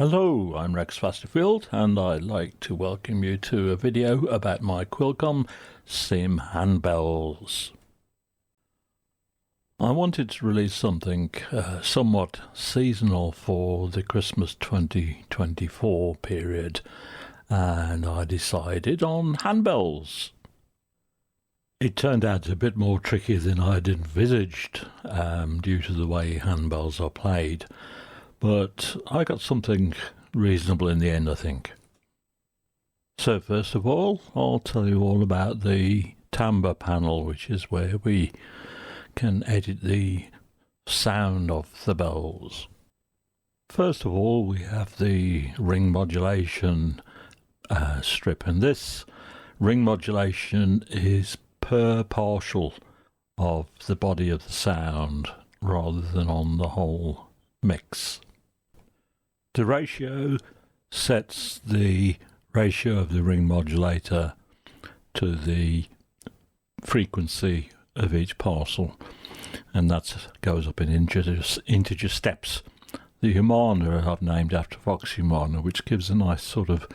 Hello, I'm Rex Fasterfield and I'd like to welcome you to a video about my Quilcom SIM-HANDBELLS. I wanted to release something somewhat seasonal for the Christmas 2024 period, and I decided on handbells. It turned out a bit more tricky than I'd envisaged due to the way handbells are played. But I got something reasonable in the end, I think. So first of all, I'll tell you all about the Timbre panel, which is where we can edit the sound of the bells. First of all, we have the ring modulation strip, and this ring modulation is per partial of the body of the sound rather than on the whole mix. The ratio sets the ratio of the ring modulator to the frequency of each parcel, and that goes up in integer steps. The Humana I've named after Fox Humana, which gives a nice sort of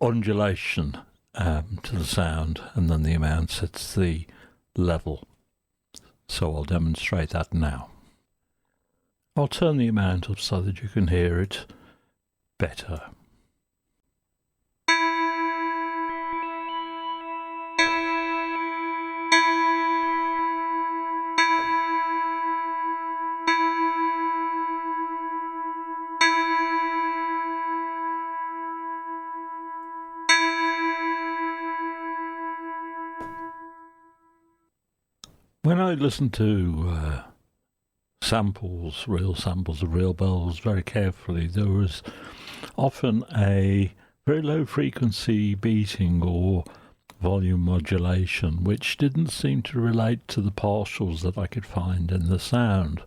undulation to the sound, and then the amount sets the level. So I'll demonstrate that now. I'll turn the amount up so that you can hear it better. When I listen to samples, real samples of real bells very carefully, there was often a very low frequency beating or volume modulation which didn't seem to relate to the partials that I could find in the sound.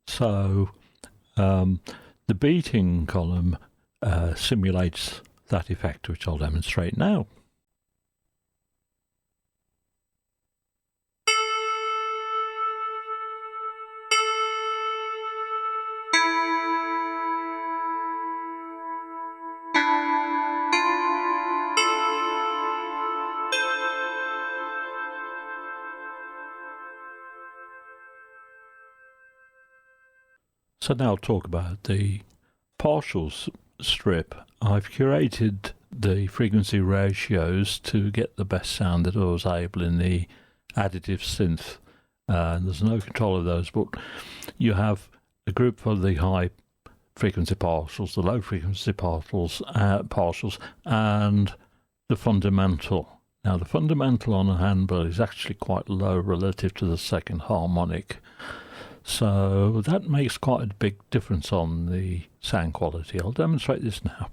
So the beating column simulates that effect, which I'll demonstrate now. So now I'll talk about the partials strip. I've curated the frequency ratios to get the best sound that I was able in the additive synth. There's no control of those, but you have a group for the high frequency partials, the low frequency partials, and the fundamental. Now the fundamental on a handbell is actually quite low relative to the second harmonic. So that makes quite a big difference on the sound quality. I'll demonstrate this now.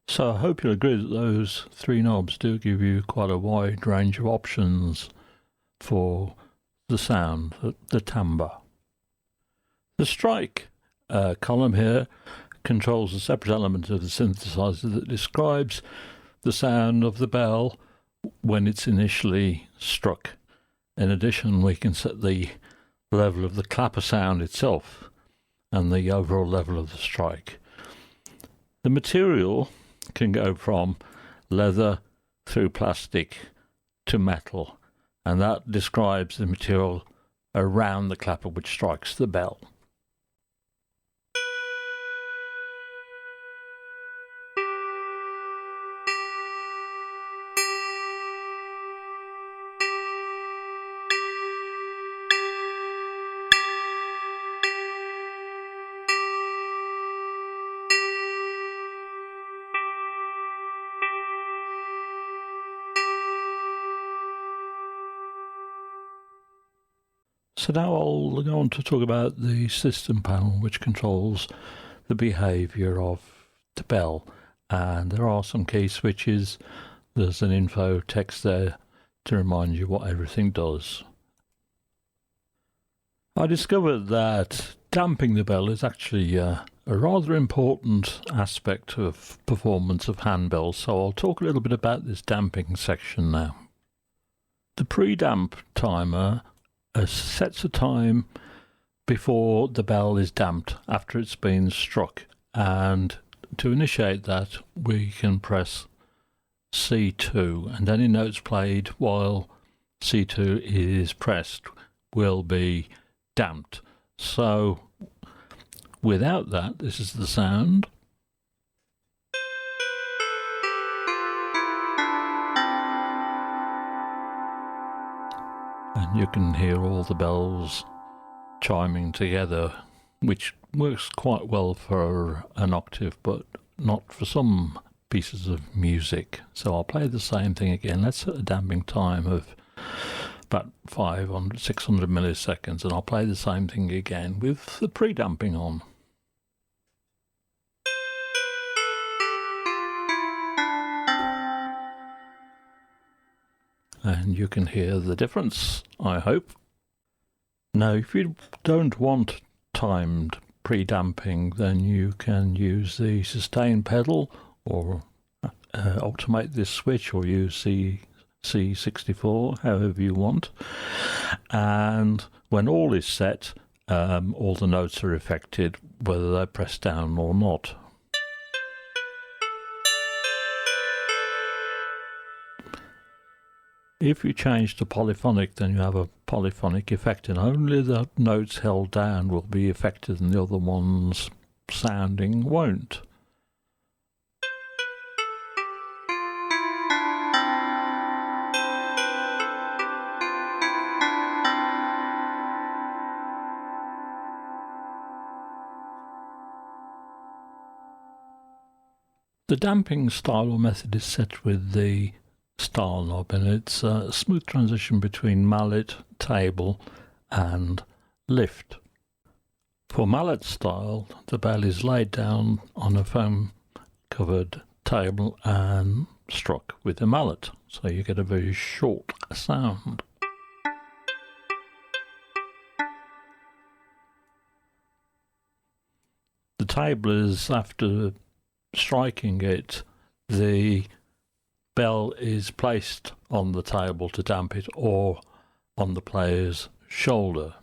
So I hope you'll agree that those three knobs do give you quite a wide range of options for the sound, the timbre. The strike column here controls a separate element of the synthesizer that describes the sound of the bell when it's initially struck. In addition, we can set the level of the clapper sound itself and the overall level of the strike. The material can go from leather through plastic to metal, and that describes the material around the clapper which strikes the bell. So now I'll go on to talk about the system panel, which controls the behaviour of the bell. And there are some key switches. There's an info text there to remind you what everything does. I discovered that damping the bell is actually a rather important aspect of performance of handbells, so I'll talk a little bit about this damping section now. The pre-damp timer sets a time before the bell is damped after it's been struck, and to initiate that we can press C2, and any notes played while C2 is pressed will be damped. So without that, this is the sound. And you can hear all the bells chiming together, which works quite well for an octave, but not for some pieces of music. So I'll play the same thing again. Let's set a damping time of about 600 milliseconds, and I'll play the same thing again with the pre-damping on. And you can hear the difference, I hope. Now, if you don't want timed pre-damping, then you can use the sustain pedal, or automate this switch, or use the C64, however you want. And when all is set, all the notes are affected, whether they're pressed down or not. If you change to polyphonic, then you have a polyphonic effect, and only the notes held down will be affected and the other ones sounding won't. The damping style or method is set with the style knob, and it's a smooth transition between mallet, table and lift. For mallet style, the bell is laid down on a foam covered table and struck with a mallet, so you get a very short sound. The table is, after striking it, the bell is placed on the table to damp it, or on the player's shoulder.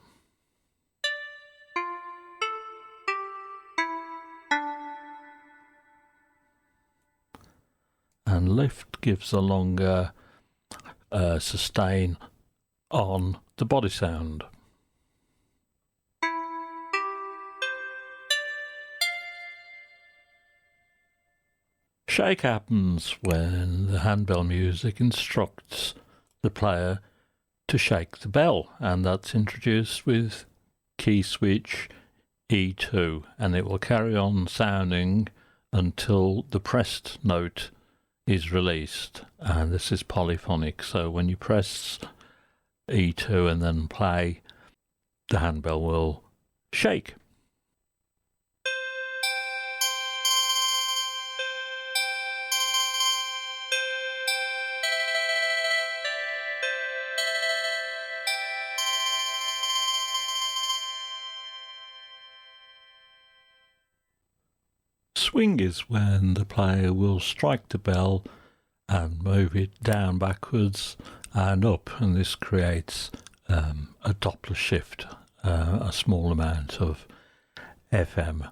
And lift gives a longer sustain on the body sound. Shake happens when the handbell music instructs the player to shake the bell, and that's introduced with key switch E2, and it will carry on sounding until the pressed note is released, and this is polyphonic, so when you press E2 and then play, the handbell will shake. Swing is when the player will strike the bell and move it down, backwards and up, and this creates a Doppler shift, a small amount of FM.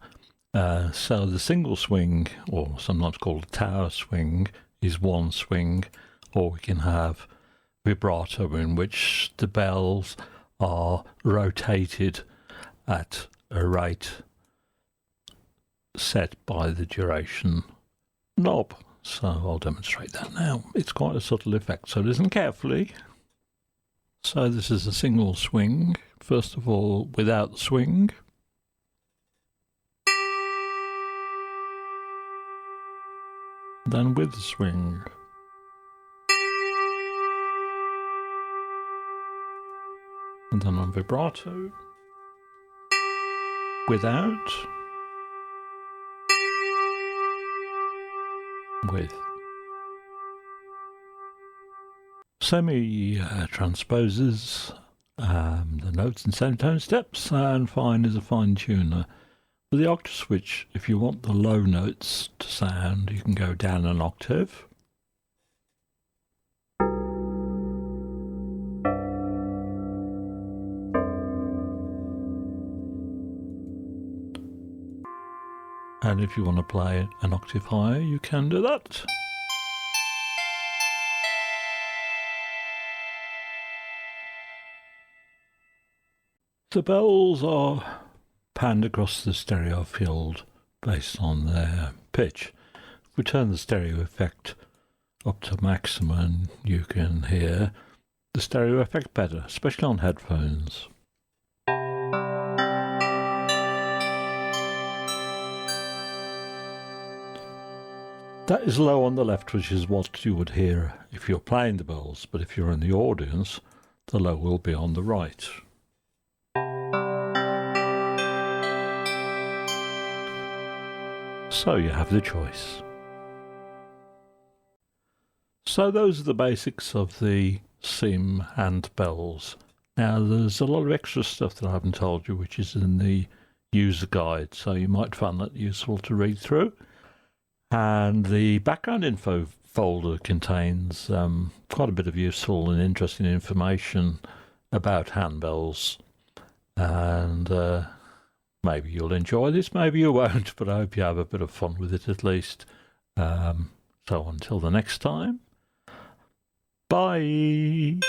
So the single swing, or sometimes called a tower swing, is one swing, or we can have vibrato, in which the bells are rotated at a rate set by the duration knob. So I'll demonstrate that now. It's quite a subtle effect, so listen carefully. So this is a single swing. First of all, without the swing. Then with the swing. And then on vibrato. Without. with transposes the notes and semitone steps, and fine is a fine tuner. With the octave switch, if you want the low notes to sound, you can go down an octave. And if you want to play an octave higher, you can do that. The bells are panned across the stereo field based on their pitch. If we turn the stereo effect up to maximum, you can hear the stereo effect better, especially on headphones. That is low on the left, which is what you would hear if you're playing the bells, but if you're in the audience, the low will be on the right. So you have the choice. So those are the basics of the SIM-HANDBELLS. Now there's a lot of extra stuff that I haven't told you, which is in the user guide, so you might find that useful to read through. And the background info folder contains quite a bit of useful and interesting information about handbells, and maybe you'll enjoy this, maybe you won't, but I hope you have a bit of fun with it at least. So until the next time, bye.